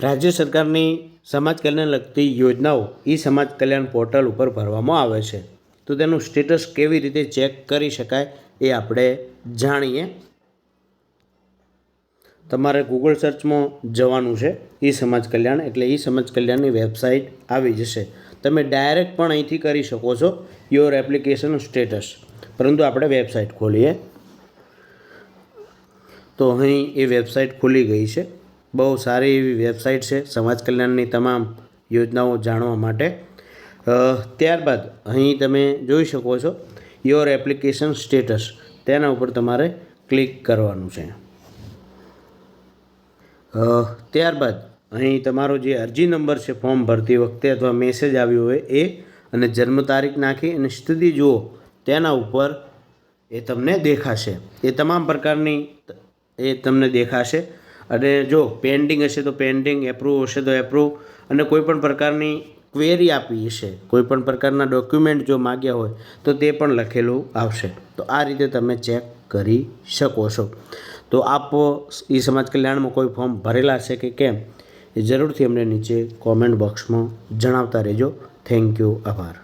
રાજ્ય સરકારની સમાજ કલ્યાણ લગતી યોજનાઓ સમાજ કલ્યાણ પોર્ટલ ઉપર ભરવામાં આવે છે, તો તેનું સ્ટેટસ કેવી રીતે ચેક કરી શકાય એ આપણે જાણીએ. તમારે ગૂગલ સર્ચમાં જવાનું છે, સમાજ કલ્યાણ એટલે સમાજ કલ્યાણની વેબસાઇટ આવી જશે. તમે ડાયરેક્ટ પણ અહીંથી કરી શકો છો યોર એપ્લિકેશન સ્ટેટસ, પરંતુ આપણે વેબસાઇટ ખોલીએ તો અહીં એ વેબસાઇટ ખુલી ગઈ છે. બહુ સારી એવી વેબસાઇટ છે સમાજ કલ્યાણની તમામ યોજનાઓ જાણવા માટે. ત્યારબાદ અહીં તમે જોઈ શકો છો યોર એપ્લિકેશન સ્ટેટસ, તેના ઉપર તમારે ક્લિક કરવાનું છે. ત્યારબાદ અહીં તમારો જે અરજી નંબર છે ફોર્મ ભરતી વખતે અથવા મેસેજ આવ્યો હોય એ અને જન્મ તારીખ નાખી અને સ્થિતિ જુઓ, તેના ઉપર એ તમને દેખાશે. એ તમામ પ્રકારની એ તમને દેખાશે. અને જો પેન્ડિંગ હશે તો પેન્ડિંગ, એપ્રૂવ હશે તો એપ્રૂવ, અને કોઈપણ પ્રકારની ક્વેરી આપી હશે, કોઈપણ પ્રકારના ડોક્યુમેન્ટ જો માગ્યા હોય તો તે પણ લખેલું આવશે. તો આ રીતે તમે ચેક કરી શકો છો. તો આપ સમાજ કલ્યાણમાં કોઈ ફોર્મ ભરેલા છે કે કેમ એ જરૂરથી અમને નીચે કોમેન્ટ બોક્સમાં જણાવતા રહેજો. Thank you. આભાર.